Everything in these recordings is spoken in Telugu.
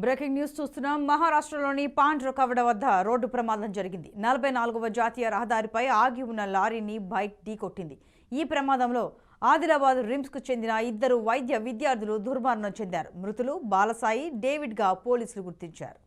బ్రేకింగ్ న్యూస్ చూస్తున్నాం. మహారాష్ట్రలోని పాండ్రకవడ వద్ద రోడ్డు ప్రమాదం జరిగింది. 44వ జాతీయ రహదారిపై ఆగి ఉన్న లారీని బైక్ ఢీకొట్టింది. ఈ ప్రమాదంలో ఆదిలాబాద్ రిమ్స్కు చెందిన ఇద్దరు వైద్య విద్యార్థులు దుర్మరణం చెందారు. మృతులు బాలసాయి, డేవిడ్గా పోలీసులు గుర్తించారు.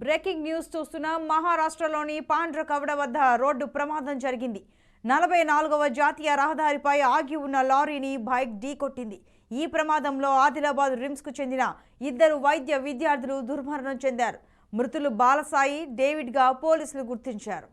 బ్రేకింగ్ న్యూస్ చూస్తున్నాం. మహారాష్ట్రలోని పాండ్రకవడ వద్ద రోడ్డు ప్రమాదం జరిగింది. 44వ జాతీయ రహదారిపై ఆగి ఉన్న లారీని బైక్ ఢీకొట్టింది. ఈ ప్రమాదంలో ఆదిలాబాద్ రిమ్స్కు చెందిన ఇద్దరు వైద్య విద్యార్థులు దుర్మరణం చెందారు. మృతులు బాలసాయి, డేవిడ్గా పోలీసులు గుర్తించారు.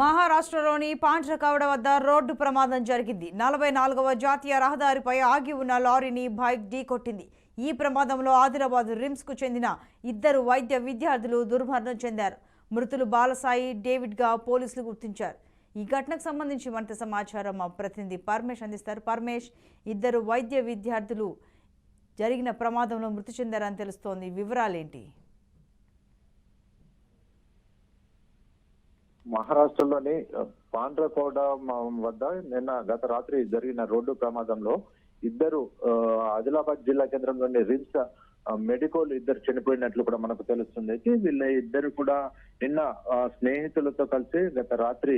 మహారాష్ట్రలోని పాండ్రకవడ వద్ద రోడ్డు ప్రమాదం జరిగింది. 44వ జాతీయ రహదారిపై ఆగి ఉన్న లారీని బైక్ ఢీకొట్టింది. ఈ ప్రమాదంలో ఆదిలాబాద్ రిమ్స్కు చెందిన ఇద్దరు వైద్య విద్యార్థులు దుర్మరణం చెందారు. మృతులు బాలసాయి, డేవిడ్గా పోలీసులు గుర్తించారు. ఈ ఘటనకు సంబంధించి మరింత సమాచారం మా ప్రతినిధి పరమేష్ అందిస్తారు. పరమేష్, ఇద్దరు వైద్య విద్యార్థులు జరిగిన ప్రమాదంలో మృతి చెందారని తెలుస్తోంది. వివరాలేంటి? మహారాష్ట్రలోని పాండ్రకోడ వద్ద నిన్న గత రాత్రి జరిగిన రోడ్డు ప్రమాదంలో ఇద్దరు ఆదిలాబాద్ జిల్లా కేంద్రంలోని రిమ్స్ మెడికోల్ ఇద్దరు చనిపోయినట్లు కూడా మనకు తెలుస్తుంది. అయితే వీళ్ళ ఇద్దరు కూడా నిన్న స్నేహితులతో కలిసి గత రాత్రి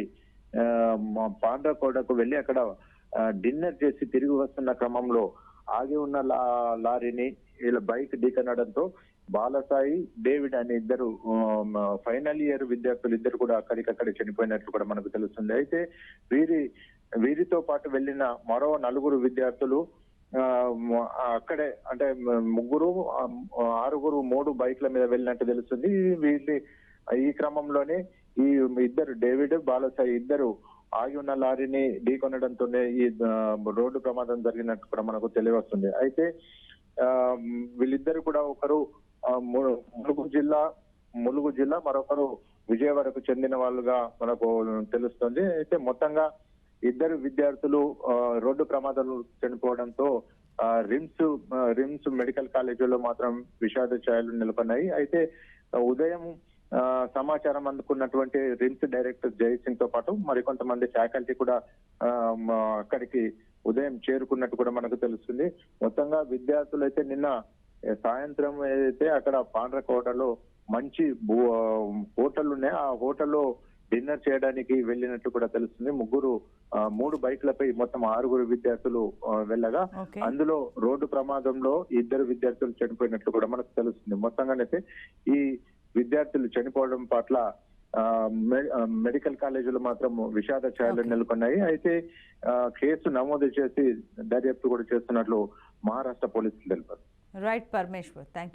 పాండ్రకోడకు వెళ్లి అక్కడ డిన్నర్ చేసి తిరిగి వస్తున్న క్రమంలో ఆగి ఉన్న లారీని వీళ్ళ బైక్ ఢీకొనడంతో బాలసాయి, డేవిడ్ అనే ఇద్దరు ఫైనల్ ఇయర్ విద్యార్థులు ఇద్దరు కూడా అక్కడికక్కడ చనిపోయినట్లు కూడా మనకు తెలుస్తుంది. అయితే వీరితో పాటు వెళ్లిన మరో 4 విద్యార్థులు అక్కడే అంటే 6 3 బైక్ల మీద వెళ్ళినట్టు తెలుస్తుంది. ఈ క్రమంలోనే ఈ ఇద్దరు డేవిడ్, బాలసాయి ఇద్దరు ఆగి ఉన్న లారీని ఢీకొనడంతోనే ఈ రోడ్డు ప్రమాదం జరిగినట్టు కూడా మనకు తెలియవస్తుంది. అయితే వీళ్ళిద్దరు కూడా ఒకరు ములుగు జిల్లా మరొకరు విజయవాడకు చెందిన వాళ్ళుగా మనకు తెలుస్తుంది. అయితే మొత్తంగా ఇద్దరు విద్యార్థులు రోడ్డు ప్రమాదాలు చనిపోవడంతో రిమ్స్ మెడికల్ కాలేజీలో మాత్రం విషాద ఛాయలు నెలకొన్నాయి. అయితే ఉదయం సమాచారం అందుకున్నటువంటి రిమ్స్ డైరెక్టర్ జయసింగ్ తో పాటు మరికొంతమంది ఫ్యాకల్టీ కూడా అక్కడికి ఉదయం చేరుకున్నట్టు కూడా మనకు తెలుస్తుంది. మొత్తంగా విద్యార్థులు అయితే నిన్న సాయంత్రం ఏదైతే అక్కడ పాండ్రకోటలో మంచి హోటల్ ఉన్నాయి, ఆ హోటల్లో డిన్నర్ చేయడానికి వెళ్ళినట్టు కూడా తెలుస్తుంది. 3 బైక్లపై మొత్తం 6 విద్యార్థులు వెళ్ళగా అందులో రోడ్డు ప్రమాదంలో 2 విద్యార్థులు చనిపోయినట్లు కూడా మనకు తెలుస్తుంది. మొత్తంగానైతే ఈ విద్యార్థులు చనిపోవడం పట్ల మెడికల్ కాలేజీలో మాత్రం విషాద ఛాయలు నెలకొన్నాయి. అయితే కేసు నమోదు చేసి దర్యాప్తు కూడా చేస్తున్నట్లు మహారాష్ట్ర పోలీసులు తెలిపారు. Right Parameshwar, thank you.